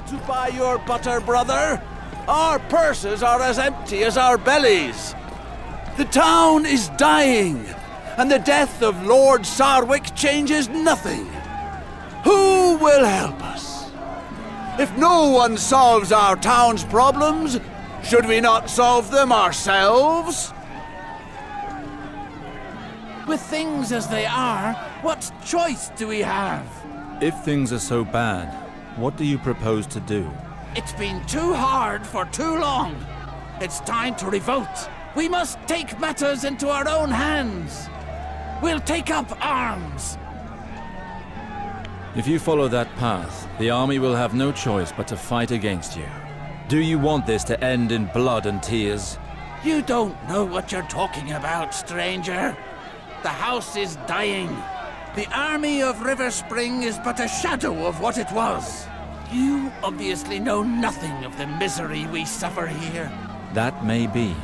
to buy your butter, brother. Our purses are as empty as our bellies. The town is dying, and the death of Lord Sarwick changes nothing. Who will help us? If no one solves our town's problems, should we not solve them ourselves? With things as they are, what choice do we have? If things are so bad, what do you propose to do? It's been too hard for too long. It's time to revolt. We must take matters into our own hands. We'll take up arms. If you follow that path, the army will have no choice but to fight against you. Do you want this to end in blood and tears? You don't know what you're talking about, stranger. The house is dying. The army of Riverspring is but a shadow of what it was. You obviously know nothing of the misery we suffer here. That may be,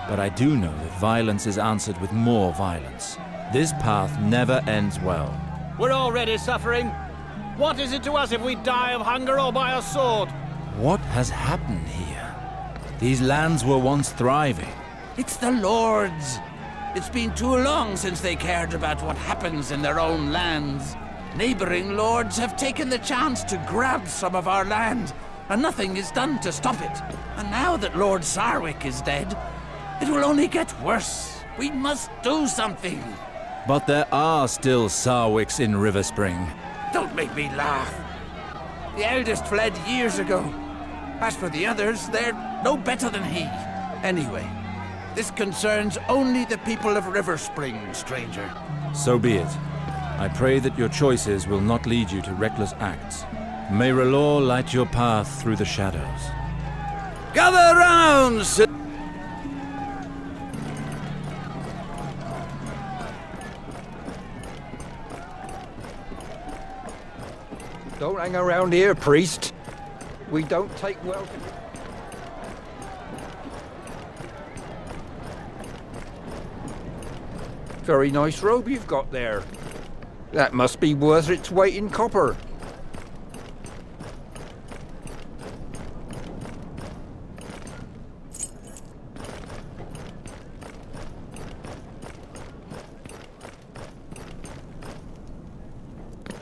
but I do know that violence is answered with more violence. This path never ends well. We're already suffering. What is it to us if we die of hunger or by a sword? What has happened here? These lands were once thriving. It's the lords. It's been too long since they cared about what happens in their own lands. Neighboring lords have taken the chance to grab some of our land, and nothing is done to stop it. And now that Lord Sarwick is dead, it will only get worse. We must do something. But there are still Sarwicks in Riverspring. Don't make me laugh. The eldest fled years ago. As for the others, they're no better than he. Anyway, this concerns only the people of Riverspring, stranger. So be it. I pray that your choices will not lead you to reckless acts. May R'hllor light your path through the shadows. Gather round, Don't hang around here, priest. We don't take well to... Very nice robe you've got there. That must be worth its weight in copper.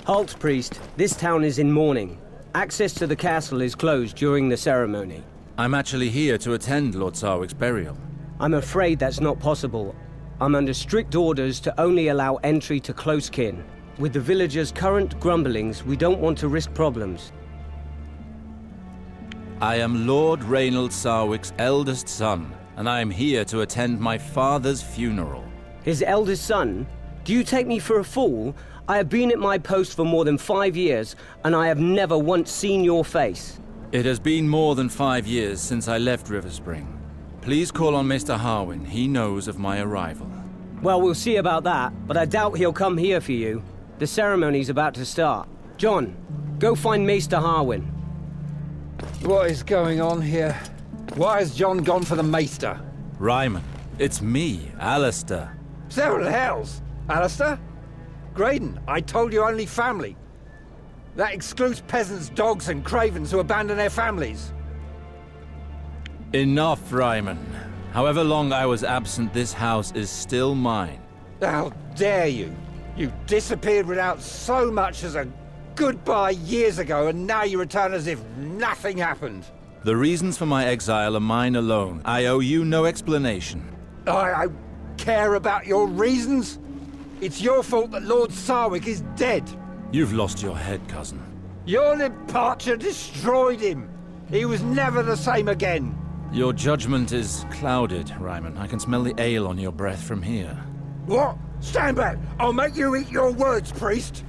Halt, priest. This town is in mourning. Access to the castle is closed during the ceremony. I'm actually here to attend Lord Sarwick's burial. I'm afraid that's not possible. I'm under strict orders to only allow entry to close kin. With the villagers' current grumblings, we don't want to risk problems. I am Lord Reynald Sarwick's eldest son, and I am here to attend my father's funeral. His eldest son? Do you take me for a fool? I have been at my post for more than 5 years, and I have never once seen your face. It has been more than 5 years since I left Riverspring. Please call on Maester Harwin. He knows of my arrival. Well, we'll see about that, but I doubt he'll come here for you. The ceremony's about to start. John, go find Maester Harwin. What is going on here? Why has John gone for the Maester? Ryman, it's me, Alistair. Several hells! Alistair? Graydon, I told you only family. That excludes peasants, dogs, and cravens who abandon their families. Enough, Ryman. However long I was absent, this house is still mine. How dare you! You disappeared without so much as a goodbye years ago, and now you return as if nothing happened. The reasons for my exile are mine alone. I owe you no explanation. I care about your reasons? It's your fault that Lord Sarwick is dead. You've lost your head, cousin. Your departure destroyed him. He was never the same again. Your judgment is clouded, Ryman. I can smell the ale on your breath from here. What? Stand back! I'll make you eat your words, priest!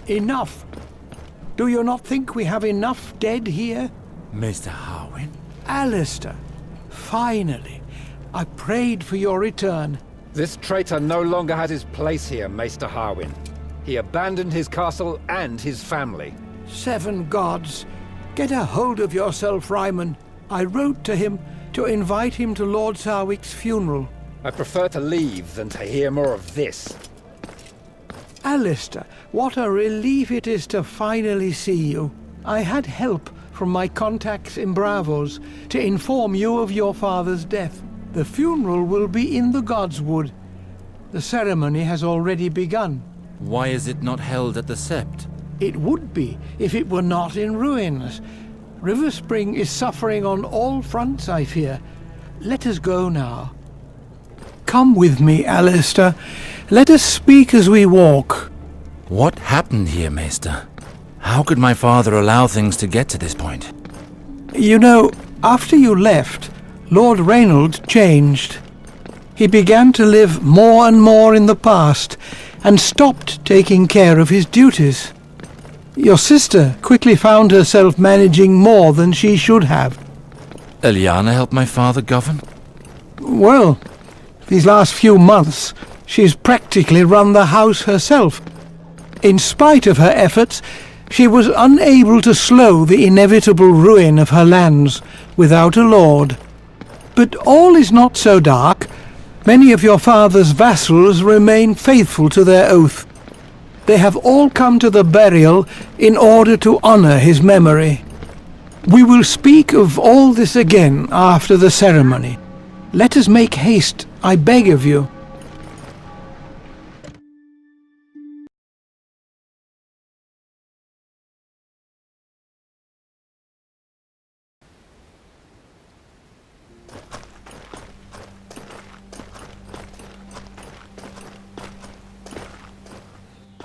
Enough! Do you not think we have enough dead here? Maester Harwin? Alistair, finally. I prayed for your return. This traitor no longer has his place here, Maester Harwin. He abandoned his castle and his family. 7 gods. Get a hold of yourself, Ryman. I wrote to him to invite him to Lord Sarwick's funeral. I prefer to leave than to hear more of this. Alistair, what a relief it is to finally see you. I had help from my contacts in Bravos to inform you of your father's death. The funeral will be in the Godswood. The ceremony has already begun. Why is it not held at the Sept? It would be if it were not in ruins. Riverspring is suffering on all fronts, I fear. Let us go now. Come with me, Alistair. Let us speak as we walk. What happened here, Maester? How could my father allow things to get to this point? You know, after you left, Lord Reynold changed. He began to live more and more in the past, and stopped taking care of his duties. Your sister quickly found herself managing more than she should have. Eliana helped my father govern? Well, these last few months, she's practically run the house herself. In spite of her efforts, she was unable to slow the inevitable ruin of her lands without a lord. But all is not so dark. Many of your father's vassals remain faithful to their oath. They have all come to the burial in order to honor his memory. We will speak of all this again after the ceremony. Let us make haste, I beg of you.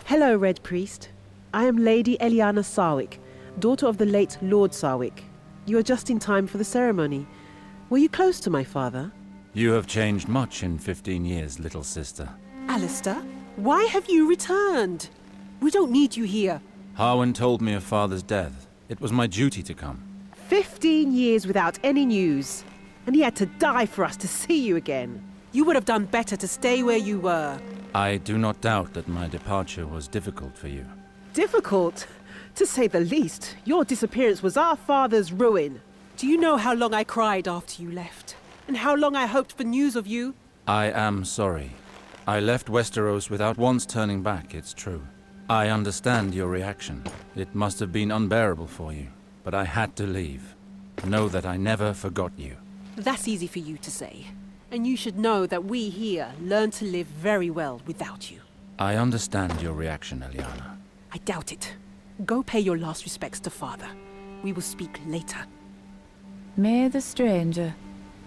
Hello, Red Priest. I am Lady Eliana Sarwick, daughter of the late Lord Sarwick. You are just in time for the ceremony. Were you close to my father? You have changed much in 15 years, little sister. Alistair, why have you returned? We don't need you here. Harwin told me of father's death. It was my duty to come. 15 years without any news, and he had to die for us to see you again. You would have done better to stay where you were. I do not doubt that my departure was difficult for you. Difficult? To say the least. Your disappearance was our father's ruin. Do you know how long I cried after you left? And how long I hoped for news of you? I am sorry. I left Westeros without once turning back, it's true. I understand your reaction. It must have been unbearable for you. But I had to leave. Know that I never forgot you. That's easy for you to say. And you should know that we here learn to live very well without you. I understand your reaction, Eliana. I doubt it. Go pay your last respects to father. We will speak later. May the stranger,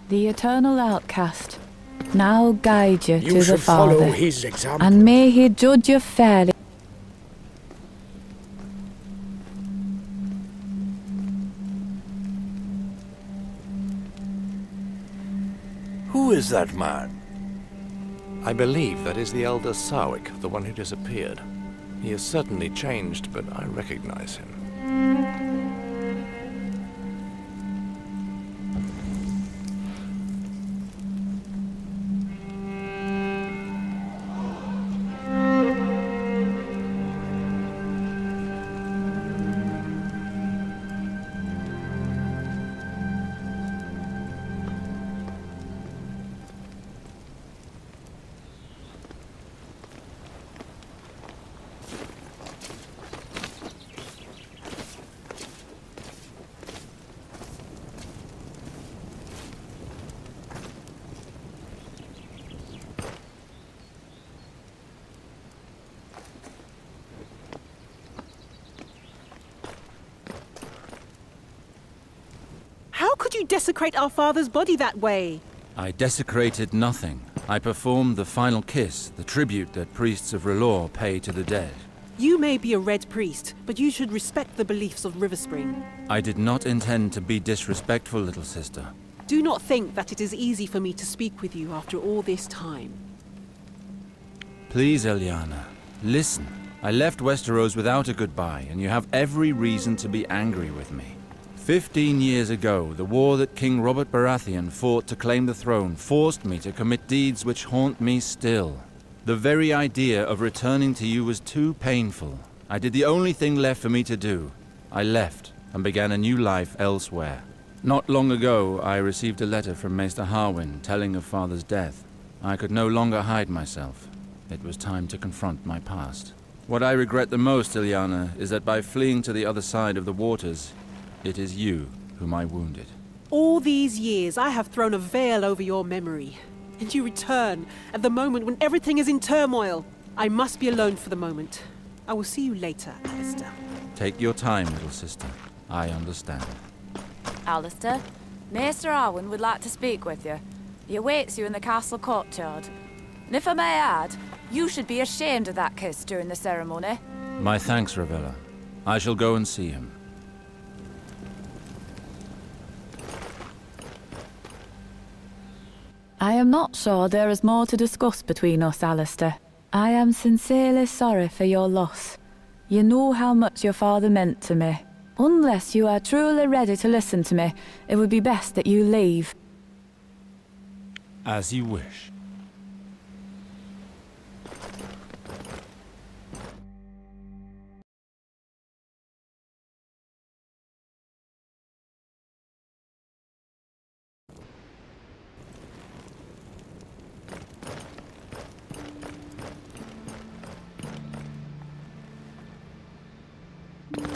the eternal outcast, now guide you to the Father, follow his example. and may he judge you fairly. Who is that man? I believe that is the elder Sarwick, the one who disappeared. He has certainly changed, but I recognize him. How could you desecrate our father's body that way? I desecrated nothing. I performed the final kiss, the tribute that priests of R'hllor pay to the dead. You may be a Red Priest, but you should respect the beliefs of Riverspring. I did not intend to be disrespectful, little sister. Do not think that it is easy for me to speak with you after all this time. Please, Eliana, listen. I left Westeros without a goodbye, and you have every reason to be angry with me. 15 years ago, the war that King Robert Baratheon fought to claim the throne forced me to commit deeds which haunt me still. The very idea of returning to you was too painful. I did the only thing left for me to do. I left and began a new life elsewhere. Not long ago, I received a letter from Maester Harwin telling of Father's death. I could no longer hide myself. It was time to confront my past. What I regret the most, Ilyana, is that by fleeing to the other side of the waters, it is you whom I wounded. All these years, I have thrown a veil over your memory. And you return at the moment when everything is in turmoil. I must be alone for the moment. I will see you later, Alistair. Take your time, little sister. I understand. Alistair, Maester Arwen would like to speak with you. He awaits you in the castle courtyard. And if I may add, you should be ashamed of that kiss during the ceremony. My thanks, Ravella. I shall go and see him. I am not sure there is more to discuss between us, Alistair. I am sincerely sorry for your loss. You know how much your father meant to me. Unless you are truly ready to listen to me, it would be best that you leave. As you wish.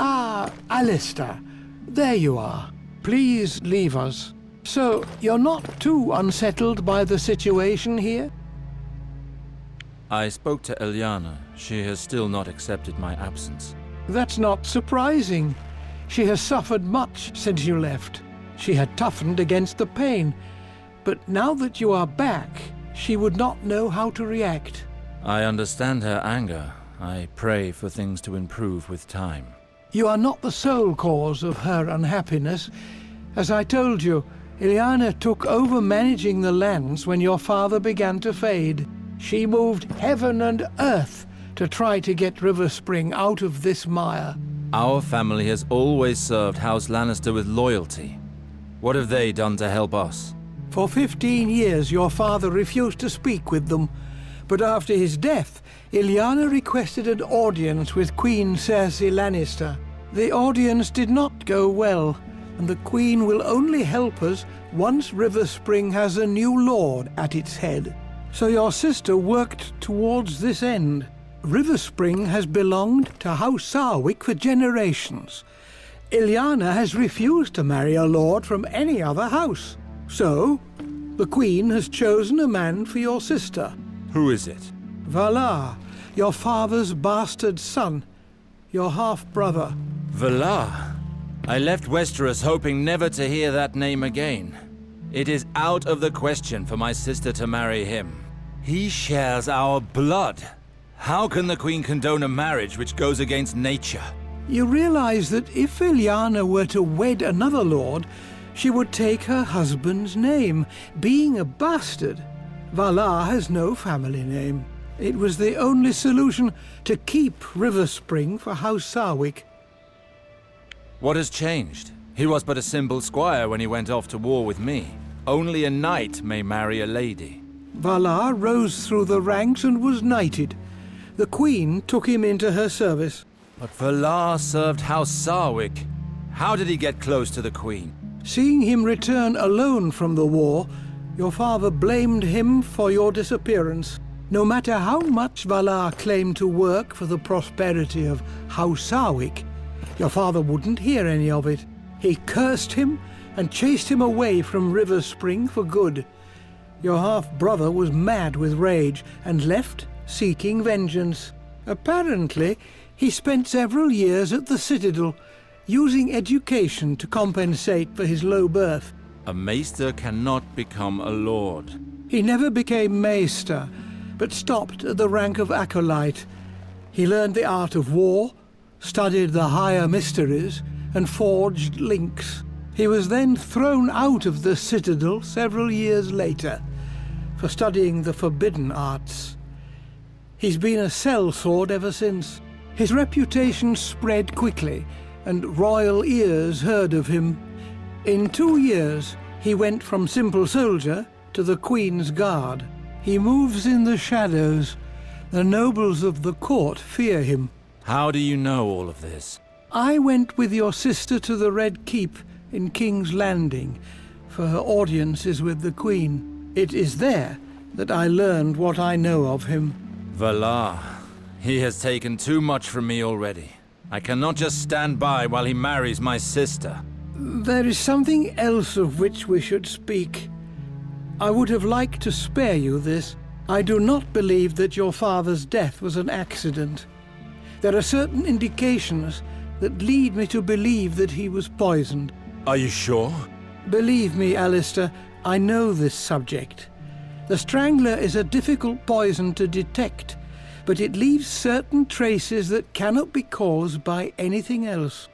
Ah, Alistair. There you are. Please leave us. So, you're not too unsettled by the situation here? I spoke to Ilyana. She has still not accepted my absence. That's not surprising. She has suffered much since you left. She had toughened against the pain. But now that you are back, she would not know how to react. I understand her anger. I pray for things to improve with time. You are not the sole cause of her unhappiness. As I told you, Ilyana took over managing the lands when your father began to fade. She moved heaven and earth to try to get Riverspring out of this mire. Our family has always served House Lannister with loyalty. What have they done to help us? For 15 years your father refused to speak with them. But after his death, Ilyana requested an audience with Queen Cersei Lannister. The audience did not go well, and the Queen will only help us once Riverspring has a new lord at its head. So your sister worked towards this end. Riverspring has belonged to House Sarwick for generations. Ilyana has refused to marry a lord from any other house. So, the Queen has chosen a man for your sister. Who is it? Valar, your father's bastard son, your half-brother. Valar? I left Westeros hoping never to hear that name again. It is out of the question for my sister to marry him. He shares our blood. How can the Queen condone a marriage which goes against nature? You realize that if Ilyana were to wed another lord, she would take her husband's name. Being a bastard, Valar has no family name. It was the only solution to keep Riverspring for House Sarwick. What has changed? He was but a simple squire when he went off to war with me. Only a knight may marry a lady. Valar rose through the ranks and was knighted. The Queen took him into her service. But Valar served House Sarwick. How did he get close to the Queen? Seeing him return alone from the war, your father blamed him for your disappearance. No matter how much Valar claimed to work for the prosperity of House Sarwick, your father wouldn't hear any of it. He cursed him and chased him away from Riverspring for good. Your half-brother was mad with rage and left seeking vengeance. Apparently, he spent several years at the Citadel, using education to compensate for his low birth. A maester cannot become a lord. He never became maester, but stopped at the rank of acolyte. He learned the art of war, studied the higher mysteries, and forged links. He was then thrown out of the Citadel several years later for studying the forbidden arts. He's been a sellsword ever since. His reputation spread quickly, and royal ears heard of him. In 2 years, he went from simple soldier to the Queen's Guard. He moves in the shadows, The nobles of the court fear him. How do you know all of this? I went with your sister to the Red Keep in King's Landing for her audiences with the Queen. It is there that I learned what I know of him. Valar. He has taken too much from me already. I cannot just stand by while he marries my sister. There is something else of which we should speak. I would have liked to spare you this. I do not believe that your father's death was an accident. There are certain indications that lead me to believe that he was poisoned. Are you sure? Believe me, Alistair, I know this subject. The Strangler is a difficult poison to detect, but it leaves certain traces that cannot be caused by anything else.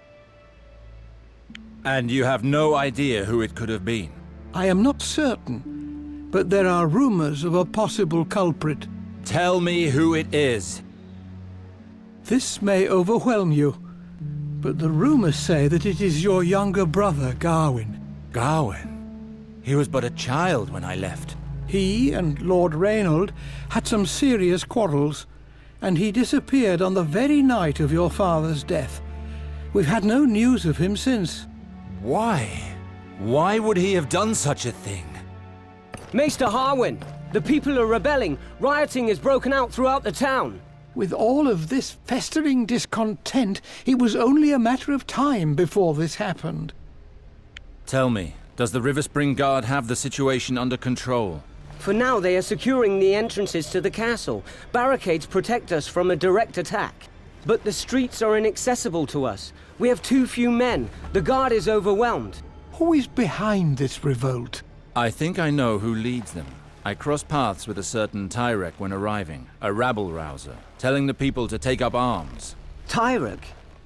And you have no idea who it could have been? I am not certain, but there are rumors of a possible culprit. Tell me who it is. This may overwhelm you, but the rumors say that it is your younger brother, Gawain. Gawain? He was but a child when I left. He and Lord Reynold had some serious quarrels, and he disappeared on the very night of your father's death. We've had no news of him since. Why? Why would he have done such a thing? Maester Harwin, the people are rebelling. Rioting has broken out throughout the town. With all of this festering discontent, it was only a matter of time before this happened. Tell me, does the Riverspring Guard have the situation under control? For now, they are securing the entrances to the castle. Barricades protect us from a direct attack. But the streets are inaccessible to us. We have too few men. The guard is overwhelmed. Who is behind this revolt? I think I know who leads them. I crossed paths with a certain Tyrek when arriving, a rabble-rouser, telling the people to take up arms. Tyrek?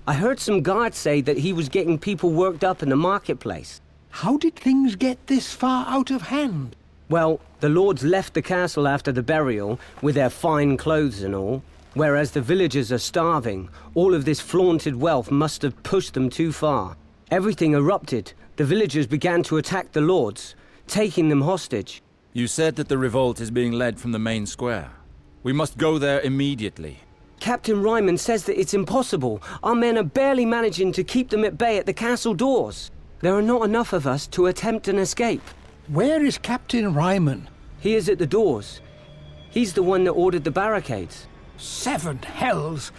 I heard some guards say that he was getting people worked up in the marketplace. How did things get this far out of hand? Well, the lords left the castle after the burial, with their fine clothes and all. Whereas the villagers are starving, all of this flaunted wealth must have pushed them too far. Everything erupted. The villagers began to attack the lords, taking them hostage. You said that the revolt is being led from the main square. We must go there immediately. Captain Ryman says that it's impossible. Our men are barely managing to keep them at bay at the castle doors. There are not enough of us to attempt an escape. Where is Captain Ryman? He is at the doors. He's the one that ordered the barricades. 7 hells!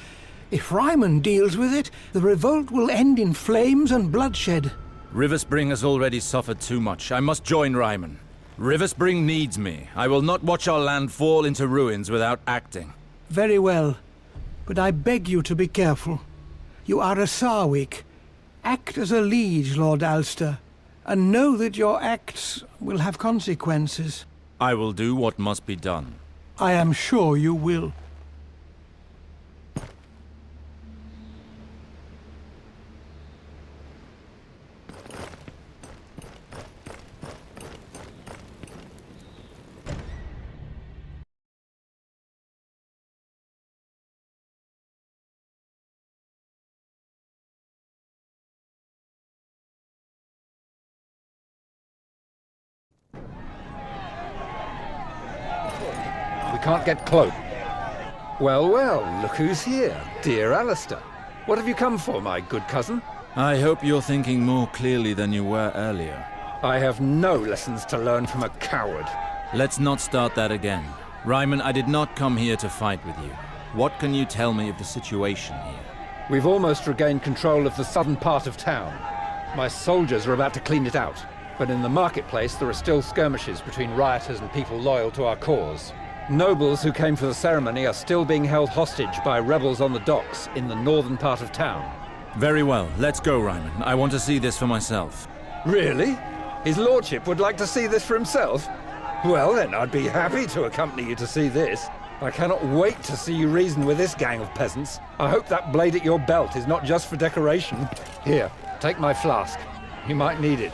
If Ryman deals with it, the revolt will end in flames and bloodshed. Riverspring has already suffered too much. I must join Ryman. Riverspring needs me. I will not watch our land fall into ruins without acting. Very well, but I beg you to be careful. You are a Sarwick. Act as a liege, Lord Alster, and know that your acts will have consequences. I will do what must be done. I am sure you will. Can't get close. Well, well, look who's here. Dear Alistair. What have you come for, my good cousin? I hope you're thinking more clearly than you were earlier. I have no lessons to learn from a coward. Let's not start that again. Ryman, I did not come here to fight with you. What can you tell me of the situation here? We've almost regained control of the southern part of town. My soldiers are about to clean it out. But in the marketplace, there are still skirmishes between rioters and people loyal to our cause. Nobles who came for the ceremony are still being held hostage by rebels on the docks in the northern part of town. Very well. Let's go, Ryman. I want to see this for myself. Really? His lordship would like to see this for himself? Well, then, I'd be happy to accompany you to see this. I cannot wait to see you reason with this gang of peasants. I hope that blade at your belt is not just for decoration. Here, take my flask. You might need it.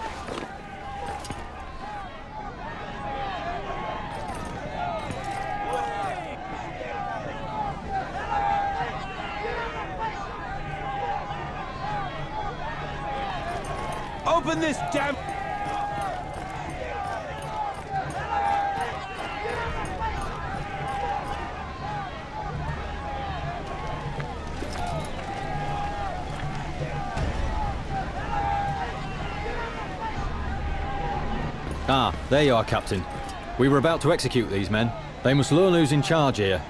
Open this damn... Ah, there you are, Captain. We were about to execute these men. They must learn who's in charge here.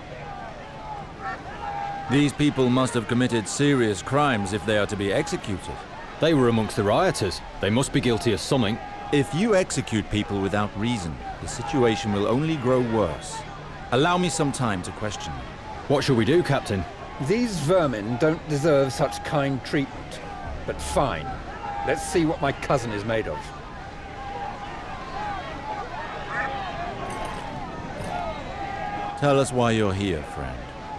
These people must have committed serious crimes if they are to be executed. They were amongst the rioters. They must be guilty of something. If you execute people without reason, the situation will only grow worse. Allow me some time to question them. What shall we do, Captain? These vermin don't deserve such kind treatment. But fine. Let's see what my cousin is made of. Tell us why you're here, friend.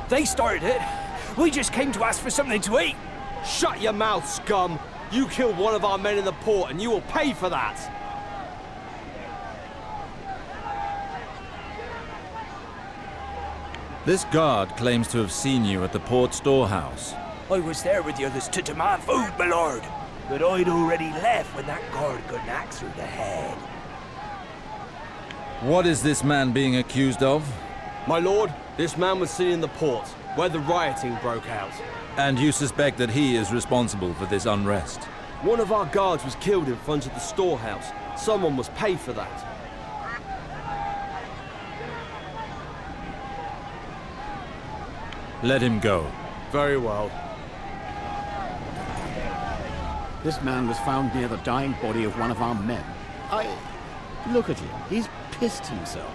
They started it. We just came to ask for something to eat. Shut your mouth, scum! You killed one of our men in the port, and you will pay for that! This guard claims to have seen you at the port storehouse. I was there with the others to demand food, my lord. But I'd already left when that guard got an axe through the head. What is this man being accused of? My lord, this man was seen in the port, where the rioting broke out. And you suspect that he is responsible for this unrest? One of our guards was killed in front of the storehouse. Someone must pay for that. Let him go. Very well. This man was found near the dying body of one of our men. Look at him. He's pissed himself.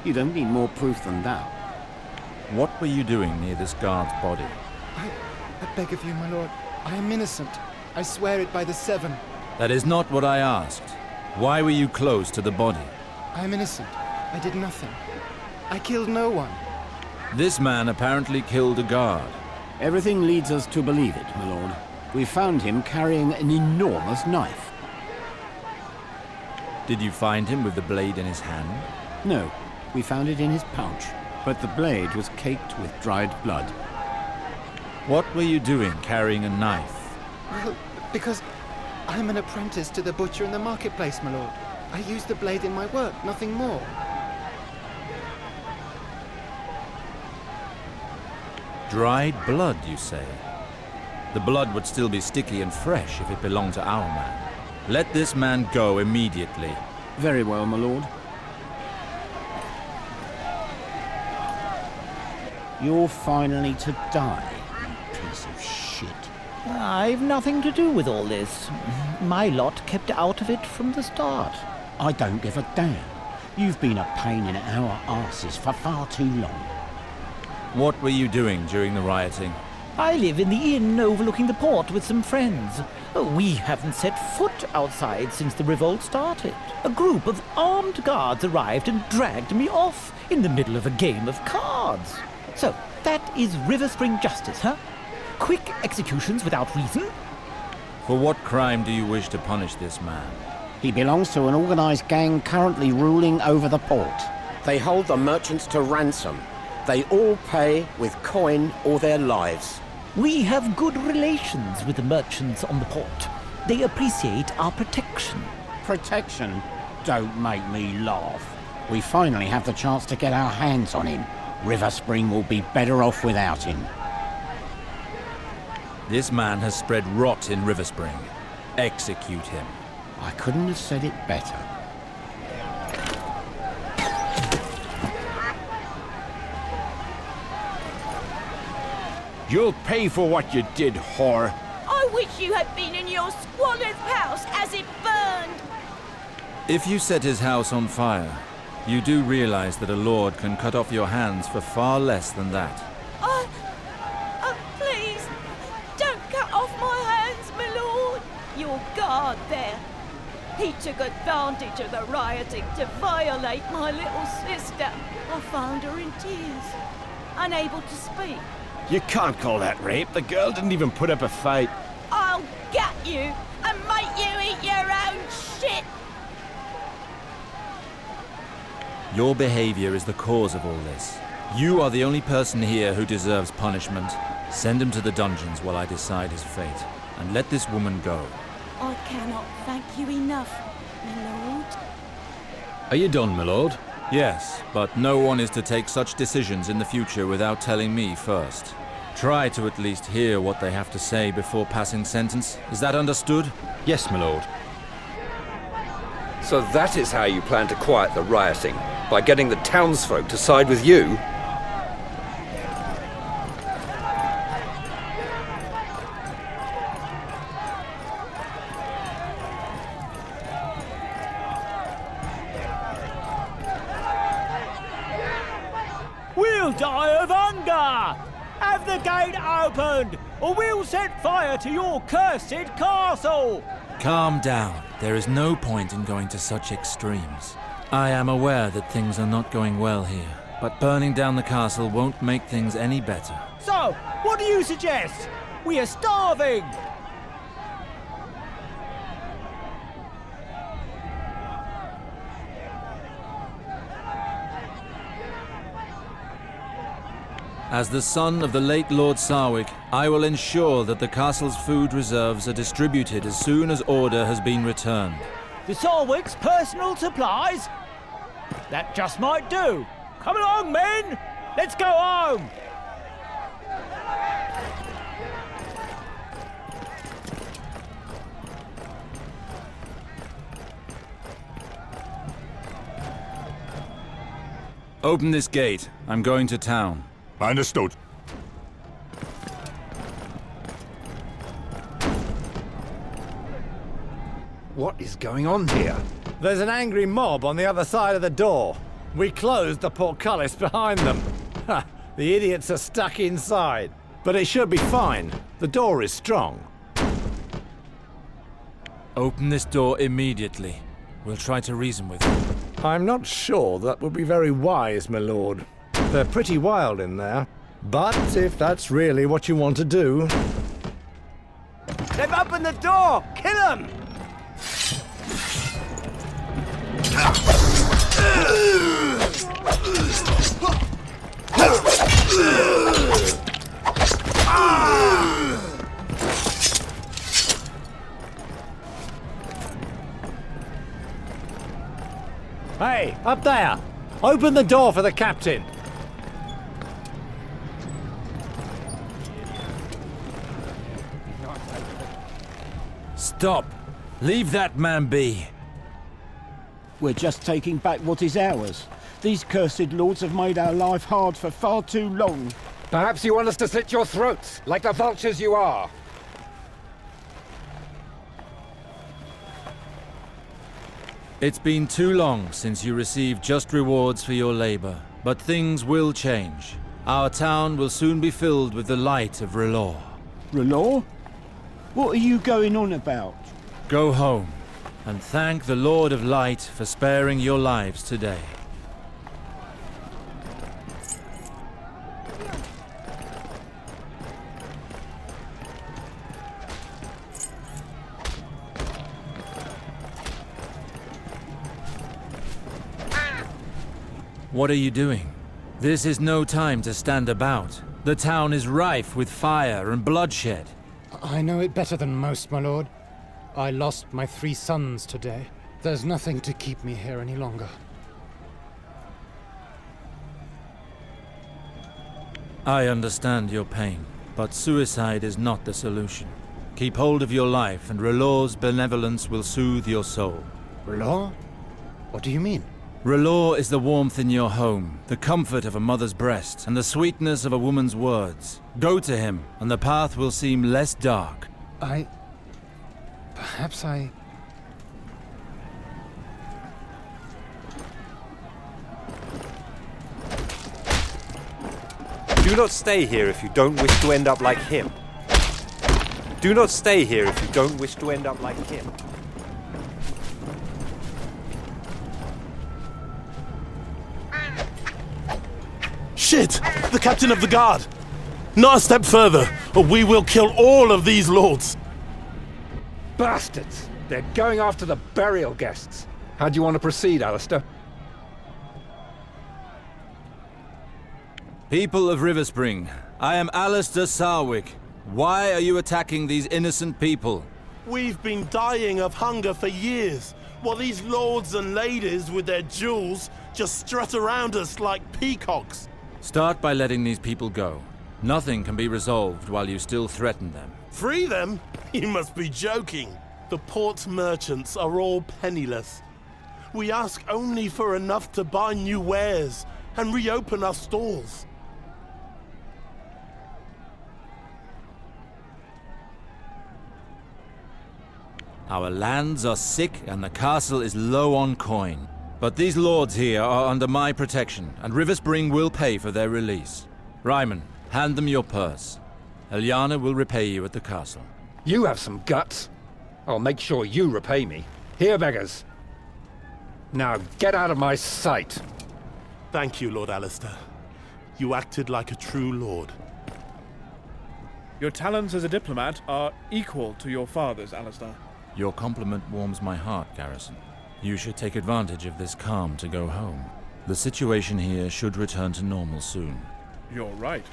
You don't need more proof than that. What were you doing near this guard's body? I beg of you, my lord. I am innocent. I swear it by the Seven. That is not what I asked. Why were you close to the body? I am innocent. I did nothing. I killed no one. This man apparently killed a guard. Everything leads us to believe it, my lord. We found him carrying an enormous knife. Did you find him with the blade in his hand? No, we found it in his pouch, but the blade was caked with dried blood. What were you doing carrying a knife? Well, because I'm an apprentice to the butcher in the marketplace, my lord. I use the blade in my work, nothing more. Dried blood, you say? The blood would still be sticky and fresh if it belonged to our man. Let this man go immediately. Very well, my lord. You're finally to die, you piece of shit. I've nothing to do with all this. My lot kept out of it from the start. I don't give a damn. You've been a pain in our arses for far too long. What were you doing during the rioting? I live in the inn overlooking the port with some friends. We haven't set foot outside since the revolt started. A group of armed guards arrived and dragged me off in the middle of a game of cards. So, that is Riverspring justice, huh? Quick executions without reason? For what crime do you wish to punish this man? He belongs to an organized gang currently ruling over the port. They hold the merchants to ransom. They all pay with coin or their lives. We have good relations with the merchants on the port. They appreciate our protection. Protection? Don't make me laugh. We finally have the chance to get our hands on him. Riverspring will be better off without him. This man has spread rot in Riverspring. Execute him. I couldn't have said it better. You'll pay for what you did, whore. I wish you had been in your squalor's house as it burned. If you set his house on fire, you do realize that a lord can cut off your hands for far less than that. Please, don't cut off my hands, my lord. Your guard there. He took advantage of the rioting to violate my little sister. I found her in tears, unable to speak. You can't call that rape. The girl didn't even put up a fight. I'll gut you and make you eat your own shit. Your behavior is the cause of all this. You are the only person here who deserves punishment. Send him to the dungeons while I decide his fate. And let this woman go. I cannot thank you enough, my lord. Are you done, my lord? Yes, but no one is to take such decisions in the future without telling me first. Try to at least hear what they have to say before passing sentence. Is that understood? Yes, my lord. So that is how you plan to quiet the rioting, by getting the townsfolk to side with you? We'll die of hunger! Have the gate opened, or we'll set fire to your cursed castle! Calm down. There is no point in going to such extremes. I am aware that things are not going well here, but burning down the castle won't make things any better. So, what do you suggest? We are starving! As the son of the late Lord Sarwick, I will ensure that the castle's food reserves are distributed as soon as order has been returned. The Sarwick's personal supplies? That just might do. Come along, men! Let's go home! Open this gate. I'm going to town. Understood. What is going on here? There's an angry mob on the other side of the door. We closed the portcullis behind them. Ha! The idiots are stuck inside. But it should be fine. The door is strong. Open this door immediately. We'll try to reason with them. I'm not sure that would be very wise, my lord. They're pretty wild in there. But if that's really what you want to do... They've opened the door! Kill them! Hey, up there! Open the door for the captain! Stop! Leave that man be! We're just taking back what is ours. These cursed lords have made our life hard for far too long. Perhaps you want us to slit your throats, like the vultures you are. It's been too long since you received just rewards for your labor, but things will change. Our town will soon be filled with the light of Relor. Relor? What are you going on about? Go home, and thank the Lord of Light for sparing your lives today. What are you doing? This is no time to stand about. The town is rife with fire and bloodshed. I know it better than most, my lord. I lost my 3 sons today. There's nothing to keep me here any longer. I understand your pain, but suicide is not the solution. Keep hold of your life, and Relor's benevolence will soothe your soul. Relor? What do you mean? Relor is the warmth in your home, the comfort of a mother's breast, and the sweetness of a woman's words. Go to him, and the path will seem less dark. Perhaps I... Do not stay here if you don't wish to end up like him. Do not stay here if you don't wish to end up like him. Shit! The captain of the guard! Not a step further, or we will kill all of these lords! Bastards! They're going after the burial guests. How do you want to proceed, Alistair? People of Riverspring, I am Alistair Sarwick. Why are you attacking these innocent people? We've been dying of hunger for years, while these lords and ladies with their jewels just strut around us like peacocks. Start by letting these people go. Nothing can be resolved while you still threaten them. Free them? You must be joking. The port merchants are all penniless. We ask only for enough to buy new wares and reopen our stalls. Our lands are sick and the castle is low on coin. But these lords here are under my protection, and Riverspring will pay for their release. Ryman, hand them your purse. Eliana will repay you at the castle. You have some guts. I'll make sure you repay me. Here, beggars. Now get out of my sight. Thank you, Lord Alistair. You acted like a true lord. Your talents as a diplomat are equal to your father's, Alistair. Your compliment warms my heart, Garrison. You should take advantage of this calm to go home. The situation here should return to normal soon. You're right.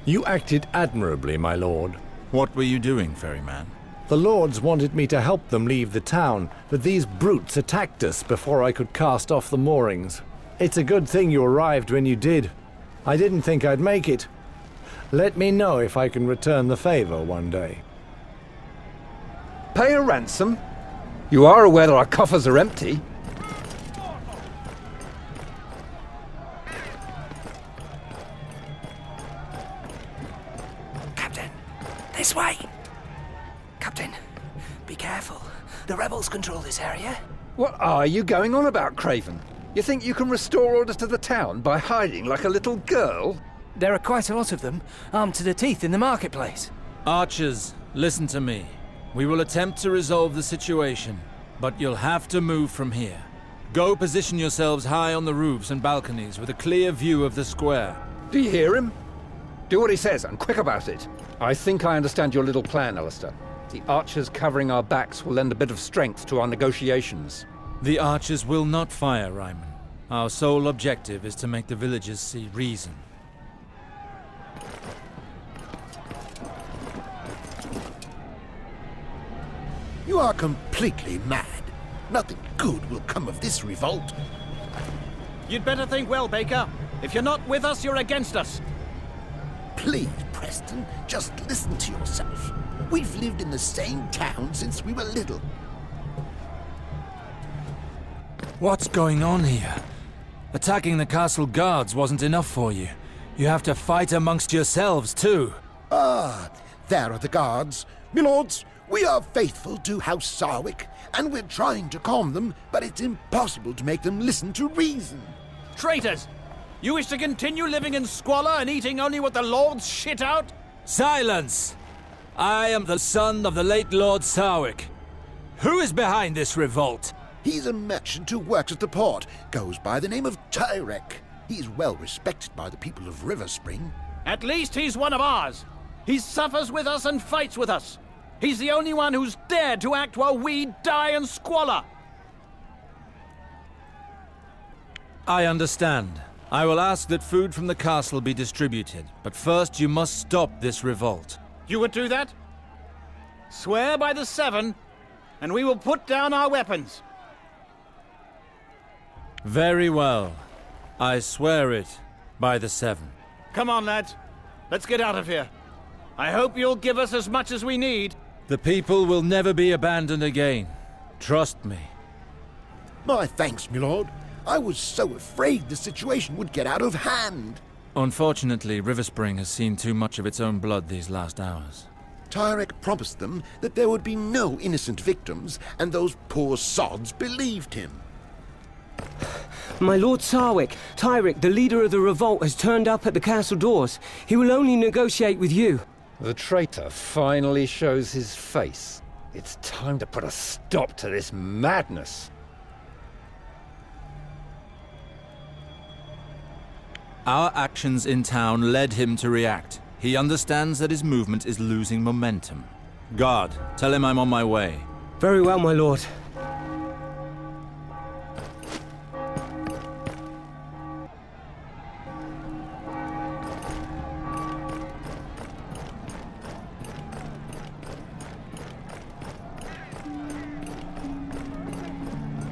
You acted admirably, my lord. What were you doing, ferryman? The lords wanted me to help them leave the town, but these brutes attacked us before I could cast off the moorings. It's a good thing you arrived when you did. I didn't think I'd make it. Let me know if I can return the favor one day. Pay a ransom? You are aware that our coffers are empty. Captain, this way! Captain, be careful. The rebels control this area. What are you going on about, Craven? You think you can restore order to the town by hiding like a little girl? There are quite a lot of them, armed to the teeth in the marketplace. Archers, listen to me. We will attempt to resolve the situation, but you'll have to move from here. Go position yourselves high on the roofs and balconies with a clear view of the square. Do you hear him? Do what he says and quick about it. I think I understand your little plan, Alistair. The archers covering our backs will lend a bit of strength to our negotiations. The archers will not fire, Ryman. Our sole objective is to make the villagers see reason. You are completely mad. Nothing good will come of this revolt. You'd better think well, Baker. If you're not with us, you're against us. Please, Preston, just listen to yourself. We've lived in the same town since we were little. What's going on here? Attacking the castle guards wasn't enough for you. You have to fight amongst yourselves, too. Ah, there are the guards. Milords, we are faithful to House Sarwick, and we're trying to calm them, but it's impossible to make them listen to reason. Traitors! You wish to continue living in squalor and eating only what the lords shit out? Silence! I am the son of the late Lord Sarwick. Who is behind this revolt? He's a merchant who works at the port, goes by the name of Tyrek. He's well respected by the people of Riverspring. At least he's one of ours. He suffers with us and fights with us. He's the only one who's dared to act while we die in squalor. I understand. I will ask that food from the castle be distributed, but first you must stop this revolt. You would do that? Swear by the Seven, and we will put down our weapons. Very well. I swear it by the Seven. Come on, lads. Let's get out of here. I hope you'll give us as much as we need. The people will never be abandoned again. Trust me. My thanks, milord. I was so afraid the situation would get out of hand. Unfortunately, Riverspring has seen too much of its own blood these last hours. Tyrek promised them that there would be no innocent victims, and those poor sods believed him. My Lord Sarwick, Tyrek, the leader of the revolt, has turned up at the castle doors. He will only negotiate with you. The traitor finally shows his face. It's time to put a stop to this madness. Our actions in town led him to react. He understands that his movement is losing momentum. Guard, tell him I'm on my way. Very well, my lord.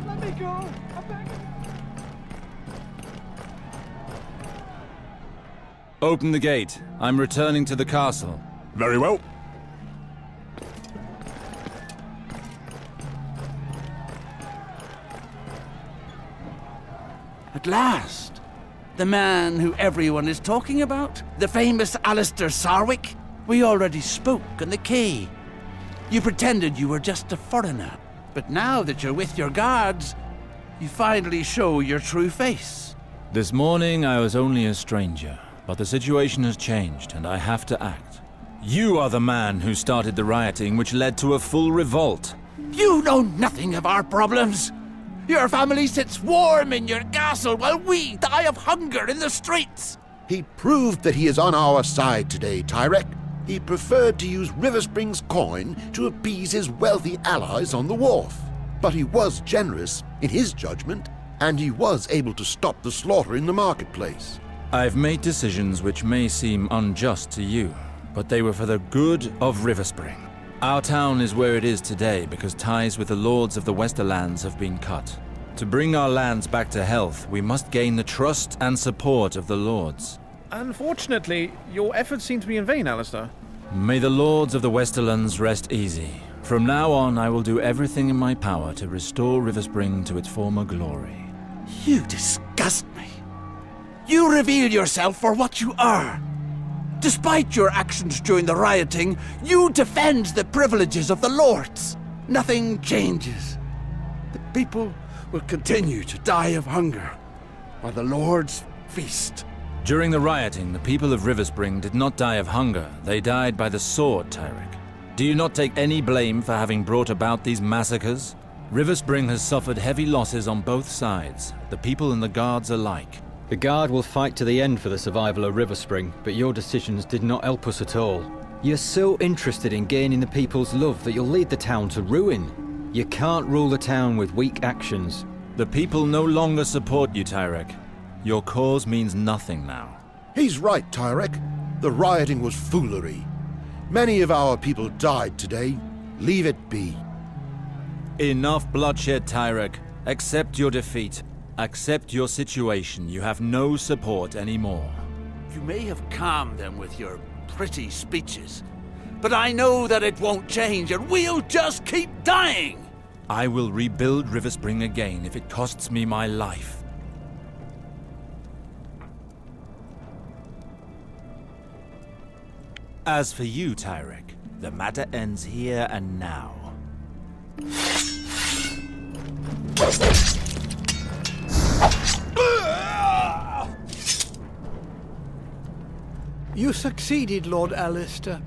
Let me go! I'm back. Open the gate. I'm returning to the castle. Very well. At last! The man who everyone is talking about? The famous Maester Sarwick? We already spoke on the quay. You pretended you were just a foreigner, but now that you're with your guards, you finally show your true face. This morning I was only a stranger, but the situation has changed and I have to act. You are the man who started the rioting which led to a full revolt. You know nothing of our problems. Your family sits warm in your castle while we die of hunger in the streets. He proved that he is on our side today, Tyrek. He preferred to use Riverspring's coin to appease his wealthy allies on the wharf. But he was generous in his judgment, and he was able to stop the slaughter in the marketplace. I've made decisions which may seem unjust to you, but they were for the good of Riverspring. Our town is where it is today because ties with the lords of the Westerlands have been cut. To bring our lands back to health, we must gain the trust and support of the lords. Unfortunately, your efforts seem to be in vain, Alistair. May the lords of the Westerlands rest easy. From now on, I will do everything in my power to restore Riverspring to its former glory. You disgust me. You reveal yourself for what you are. Despite your actions during the rioting, you defend the privileges of the lords. Nothing changes. The people will continue to die of hunger, while the lords feast. During the rioting, the people of Riverspring did not die of hunger. They died by the sword, Tyrek. Do you not take any blame for having brought about these massacres? Riverspring has suffered heavy losses on both sides, the people and the guards alike. The Guard will fight to the end for the survival of Riverspring, but your decisions did not help us at all. You're so interested in gaining the people's love that you'll lead the town to ruin. You can't rule the town with weak actions. The people no longer support you, Tyrek. Your cause means nothing now. He's right, Tyrek. The rioting was foolery. Many of our people died today. Leave it be. Enough bloodshed, Tyrek. Accept your defeat. Accept your situation. You have no support anymore. You may have calmed them with your pretty speeches, but I know that it won't change and we'll just keep dying! I will rebuild Riverspring again if it costs me my life. As for you, Tyrek, the matter ends here and now. You succeeded, Lord Alistair.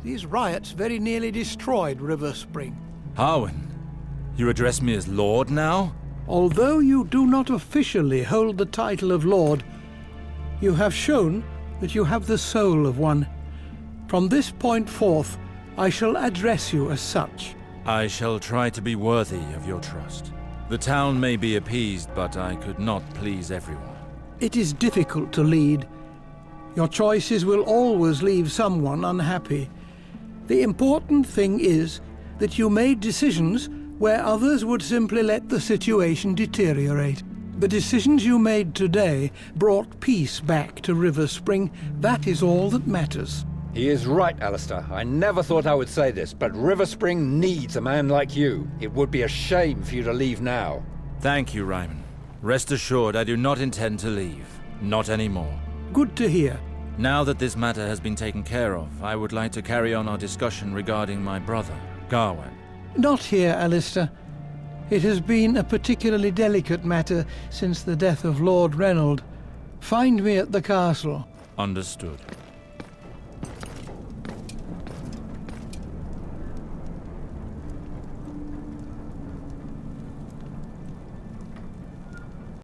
These riots very nearly destroyed Riverspring. Harwin, you address me as Lord now? Although you do not officially hold the title of Lord, you have shown that you have the soul of one. From this point forth, I shall address you as such. I shall try to be worthy of your trust. The town may be appeased, but I could not please everyone. It is difficult to lead. Your choices will always leave someone unhappy. The important thing is that you made decisions where others would simply let the situation deteriorate. The decisions you made today brought peace back to Riverspring. That is all that matters. He is right, Alistair. I never thought I would say this, but Riverspring needs a man like you. It would be a shame for you to leave now. Thank you, Ryman. Rest assured, I do not intend to leave. Not anymore. Good to hear. Now that this matter has been taken care of, I would like to carry on our discussion regarding my brother, Gawain. Not here, Alistair. It has been a particularly delicate matter since the death of Lord Reynold. Find me at the castle. Understood.